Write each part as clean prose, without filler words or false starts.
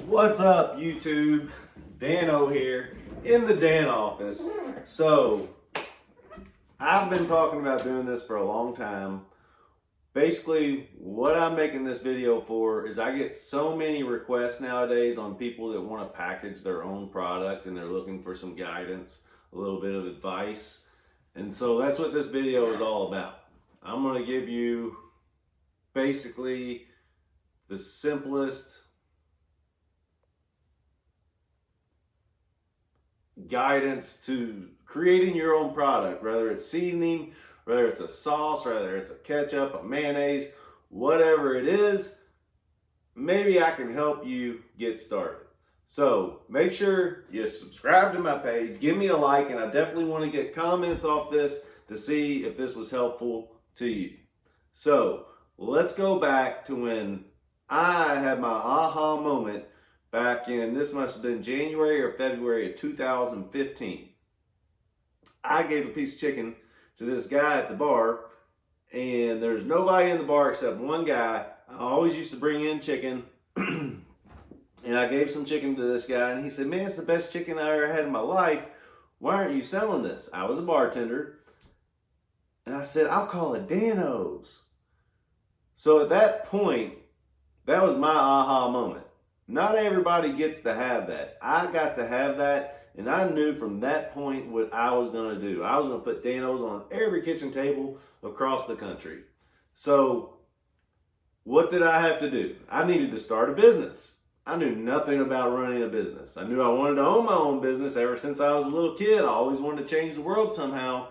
What's up, YouTube? Dano here in the Dan office. So, I've been talking about doing this for a long time. Basically, what I'm making this video for is I get so many requests nowadays on people that want to package their own product and they're looking for some guidance, a little bit of advice. And so that's what this video is all about. I'm going to give you basically the simplest guidance to creating your own product, whether it's seasoning, whether it's a sauce, whether it's a ketchup, a mayonnaise, whatever it is. Maybe I can help you get started. So make sure you subscribe to my page, give me a like, and I definitely want to get comments off this to see if this was helpful to you. So let's go back to when I had my aha moment back in, this must have been January or February of 2015. I gave a piece of chicken to this guy at the bar, and there's nobody in the bar except one guy. I always used to bring in chicken, and I gave some chicken to this guy, and he said, "Man, it's the best chicken I ever had in my life. Why aren't you selling this?" I was a bartender, and I said, "I'll call it Dano's." So at that point, that was my aha moment. Not everybody gets to have that. I got to have that, and I knew from that point what I was going to do. I was going to put Dano's on every kitchen table across the country. So what did I have to do? I needed to start a business. I knew nothing about running a business. I knew I wanted to own my own business ever since I was a little kid. I always wanted to change the world somehow,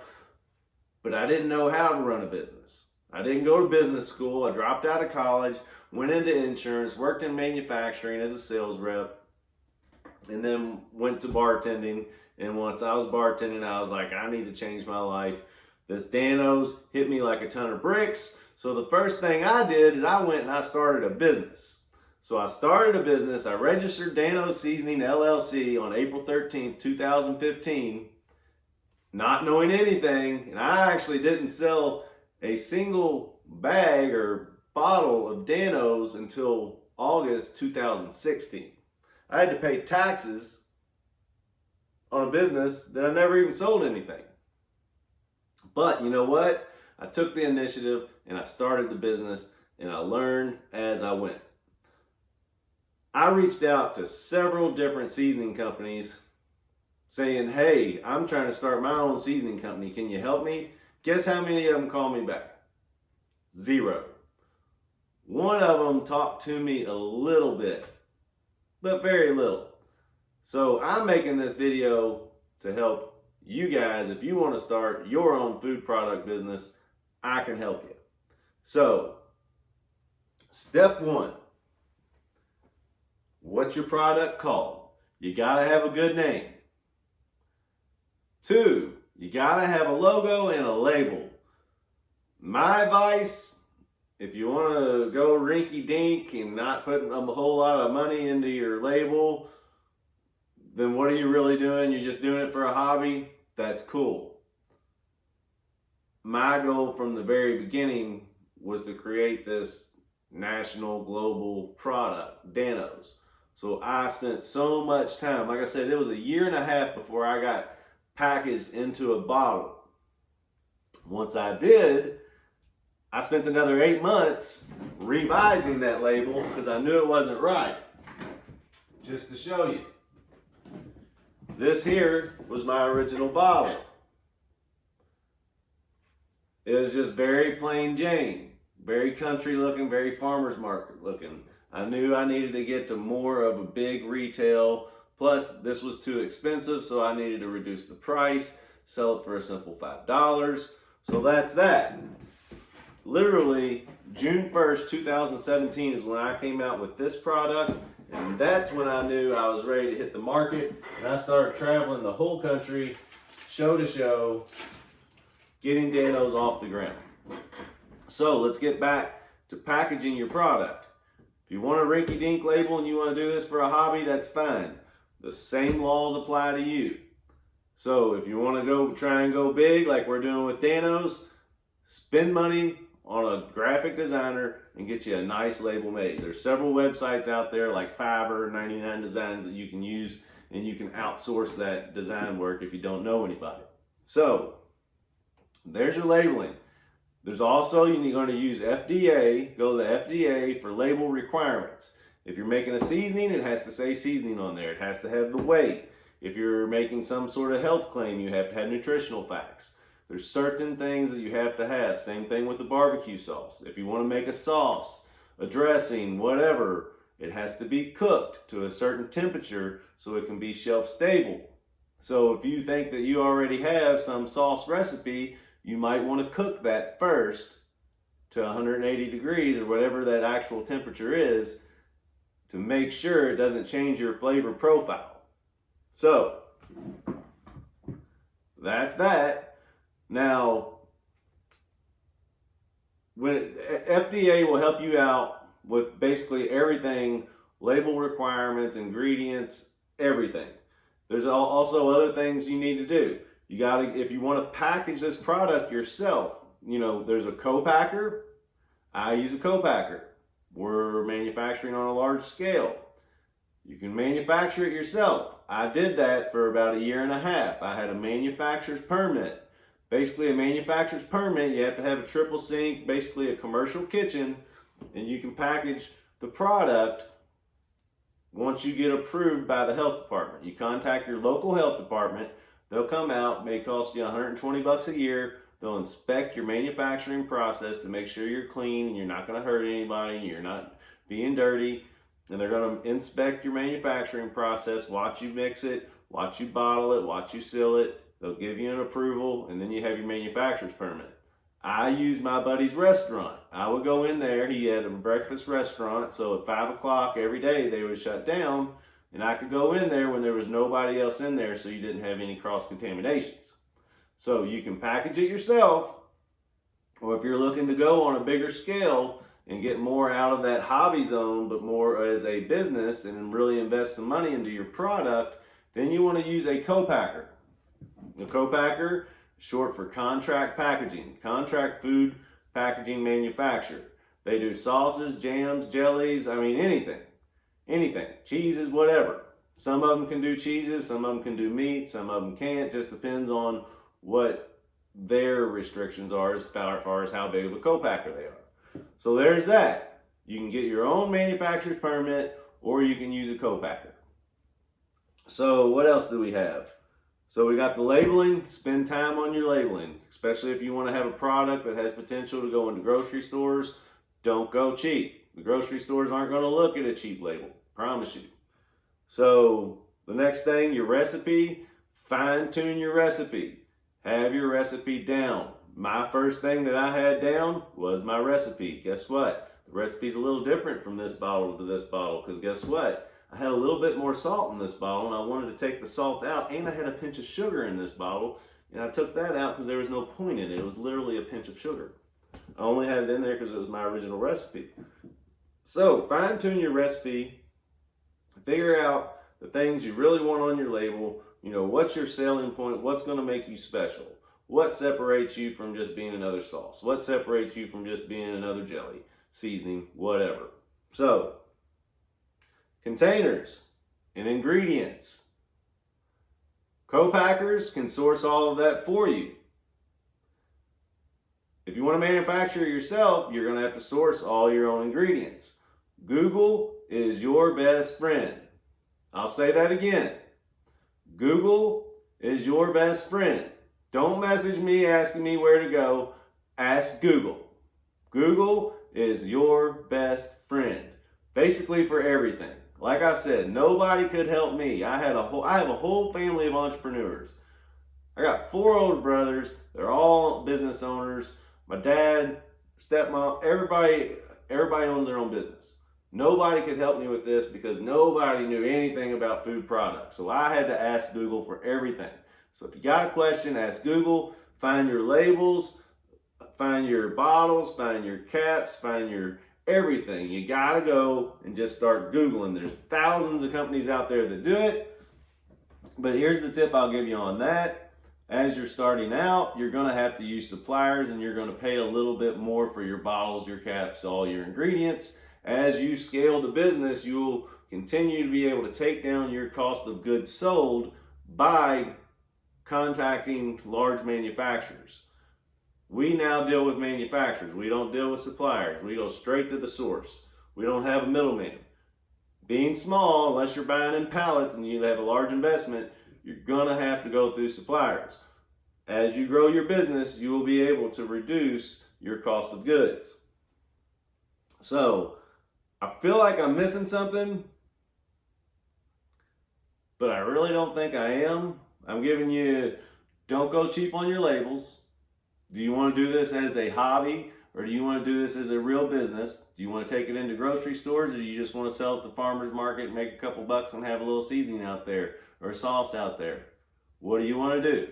but I didn't know how to run a business. I didn't go to business school. I dropped out of college, went into insurance, worked in manufacturing as a sales rep, and then went to bartending. And once I was bartending, I was like, I need to change my life. This Dano's hit me like a ton of bricks. So the first thing I did is I went and I started a business. So I started a business. I registered Dano's Seasoning LLC on April 13th, 2015, not knowing anything. And I actually didn't sell a single bag or bottle of Dano's until August 2016. I had to pay taxes on a business that I never even sold anything. But you know what? I took the initiative and I started the business, and I learned as I went. I reached out to several different seasoning companies saying, "Hey, I'm trying to start my own seasoning company. Can you help me?" Guess how many of them called me back? Zero. One of them talked to me a little bit, but very little. So I'm making this video to help you guys. If you want to start your own food product business, I can help you. So, step one, what's your product called? You gotta have a good name. Two, you gotta have a logo and a label. My advice, if you want to go rinky dink and not put a whole lot of money into your label, then what are you really doing? You're just doing it for a hobby? That's cool. My goal from the very beginning was to create this national, global product, Dano's. So I spent so much time. Like I said, it was a year and a half before I got packaged into a bottle. Once I did, I spent another 8 months revising that label because I knew it wasn't right. Just to show you. This here was my original bottle. It was just very plain Jane. Very country looking, very farmer's market looking. I knew I needed to get to more of a big retail. Plus, this was too expensive, so I needed to reduce the price, sell it for a simple $5. So that's that. Literally, June 1st, 2017 is when I came out with this product, and that's when I knew I was ready to hit the market, and I started traveling the whole country, show to show, getting Dano's off the ground. So let's get back to packaging your product. If you want a rinky-dink label and you want to do this for a hobby, that's fine. The same laws apply to you. So if you want to try and go big like we're doing with Dano's, spend money on a graphic designer and get you a nice label made. There's several websites out there like Fiverr, 99 Designs that you can use, and you can outsource that design work if you don't know anybody. So there's your labeling. There's also, you're going to use FDA, go to the FDA for label requirements. If you're making a seasoning, it has to say seasoning on there. It has to have the weight. If you're making some sort of health claim, you have to have nutritional facts. There's certain things that you have to have. Same thing with the barbecue sauce. If you want to make a sauce, a dressing, whatever, it has to be cooked to a certain temperature so it can be shelf stable. So if you think that you already have some sauce recipe, you might want to cook that first to 180 degrees or whatever that actual temperature is to make sure it doesn't change your flavor profile. So that's that. Now, when FDA will help you out with basically everything, label requirements, ingredients, everything. There's also other things you need to do. You gotta, if you want to package this product yourself, there's a co-packer. I use a co-packer. We're manufacturing on a large scale. You can manufacture it yourself. I did that for about 1.5 years. I had a manufacturer's permit. Basically, a manufacturer's permit, you have to have a triple sink, basically a commercial kitchen, and you can package the product once you get approved by the health department. You contact your local health department. They'll come out, may cost you $120 a year. They'll inspect your manufacturing process to make sure you're clean and you're not going to hurt anybody, you're not being dirty. And they're going to inspect your manufacturing process, watch you mix it, watch you bottle it, watch you seal it. They'll give you an approval, and then you have your manufacturer's permit. I used my buddy's restaurant. I would go in there. He had a breakfast restaurant, so at 5 o'clock every day they would shut down, and I could go in there when there was nobody else in there so you didn't have any cross-contaminations. So you can package it yourself, or if you're looking to go on a bigger scale and get more out of that hobby zone, but more as a business and really invest some money into your product, then you want to use a co-packer. The co-packer, short for contract packaging, contract food packaging manufacturer. They do sauces, jams, jellies, anything, cheeses, whatever. Some of them can do cheeses, some of them can do meat, some of them can't. Just depends on what their restrictions are as far as how big of a co-packer they are. So there's that. You can get your own manufacturer's permit, or you can use a co-packer. So what else do we have? So we got the labeling. Spend time on your labeling, especially if you want to have a product that has potential to go into grocery stores. Don't go cheap. The grocery stores aren't going to look at a cheap label, promise you. So the next thing, your recipe, fine-tune your recipe. Have your recipe down. My first thing that I had down was my recipe. Guess what? The recipe's a little different from this bottle to this bottle, because guess what? I had a little bit more salt in this bottle, and I wanted to take the salt out, and I had a pinch of sugar in this bottle, and I took that out because there was no point in it. It was literally a pinch of sugar. I only had it in there because it was my original recipe. So fine-tune your recipe. Figure out the things you really want on your label. What's your selling point? What's going to make you special? What separates you from just being another sauce? What separates you from just being another jelly, seasoning, whatever? So, containers and ingredients. Co-packers can source all of that for you. If you want to manufacture it yourself, you're going to have to source all your own ingredients. Google is your best friend. I'll say that again. Google is your best friend. Don't message me asking me where to go. Ask Google. Google is your best friend. Basically for everything. Like I said, nobody could help me. I have a whole family of entrepreneurs. I got 4 older brothers. They're all business owners. My dad, stepmom, everybody owns their own business. Nobody could help me with this because nobody knew anything about food products. So I had to ask Google for everything. So if you got a question, ask Google. Find your labels, find your bottles, find your caps, find your everything. You gotta go and just start Googling. There's thousands of companies out there that do it. But here's the tip I'll give you on that. as you're starting out, you're going to have to use suppliers, and you're going to pay a little bit more for your bottles, your caps, all your ingredients. As you scale the business, you'll continue to be able to take down your cost of goods sold by contacting large manufacturers. We now deal with manufacturers. We don't deal with suppliers. We go straight to the source. We don't have a middleman. Being small, unless you're buying in pallets and you have a large investment, you're going to have to go through suppliers. As you grow your business, you will be able to reduce your cost of goods. So, I feel like I'm missing something, but I really don't think I am. I'm giving you, don't go cheap on your labels. Do you want to do this as a hobby, or do you want to do this as a real business? Do you want to take it into grocery stores, or do you just want to sell at the farmer's market, make a couple bucks, and have a little seasoning out there or a sauce out there? What do you want to do?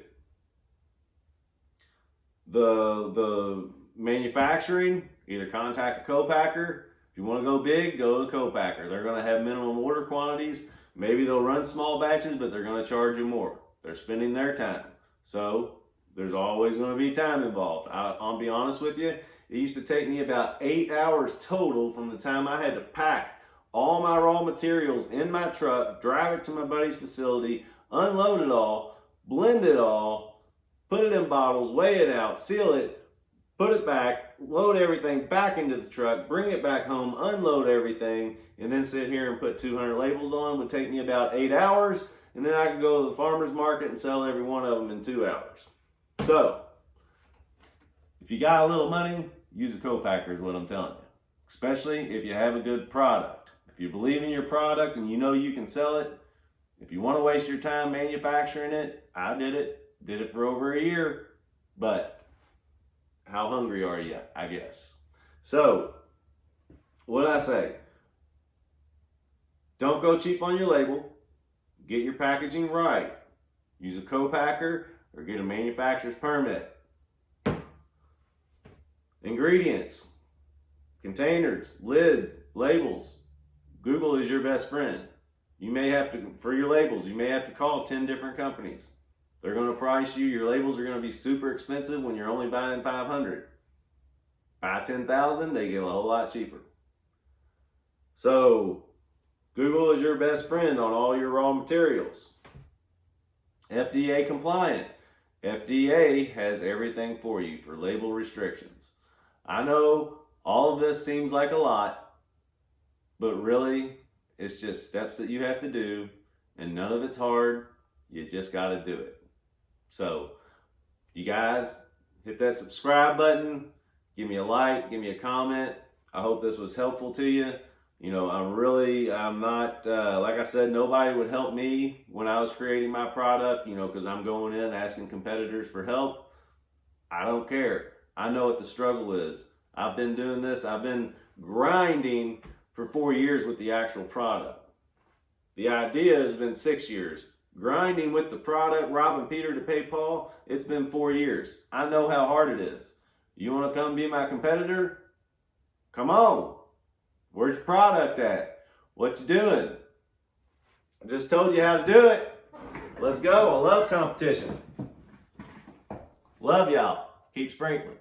The manufacturing, either contact a co-packer. If you want to go big, go to the co-packer. They're going to have minimum order quantities. Maybe they'll run small batches, but they're going to charge you more. They're spending their time. So there's always going to be time involved. I'll be honest with you, it used to take me about 8 hours total from the time I had to pack all my raw materials in my truck, drive it to my buddy's facility, unload it all, blend it all, put it in bottles, weigh it out, seal it, put it back, load everything back into the truck, bring it back home, unload everything, and then sit here and put 200 labels on. It would take me about 8 hours, and then I could go to the farmer's market and sell every one of them in 2 hours. So, if you got a little money, use a co-packer is what I'm telling you. Especially if you have a good product. If you believe in your product and you know you can sell it, if you want to waste your time manufacturing it, I did it. Did it for over a year, but how hungry are you, I guess. So, what did I say? Don't go cheap on your label. Get your packaging right. Use a co-packer or get a manufacturer's permit. Ingredients, containers, lids, labels. Google is your best friend. You may have to, for your labels, you may have to call 10 different companies. They're going to price you. Your labels are going to be super expensive when you're only buying 500. Buy 10,000, they get a whole lot cheaper. So, Google is your best friend on all your raw materials. FDA compliant. FDA has everything for you for label restrictions. I know all of this seems like a lot, but really, it's just steps that you have to do, and none of it's hard. You just got to do it. So, you guys, hit that subscribe button, give me a like, give me a comment. I hope this was helpful to you. You know, I'm not, like I said, nobody would help me when I was creating my product, you know, because I'm going in asking competitors for help. I don't care. I know what the struggle is. I've been doing this. I've been grinding for 4 years with the actual product. The idea has been 6 years. Grinding with the product, robbing Peter to pay Paul, it's been 4 years. I know how hard it is. You want to come be my competitor? Come on. Where's your product at? What you doing? I just told you how to do it. Let's go. I love competition. Love y'all. Keep sprinkling.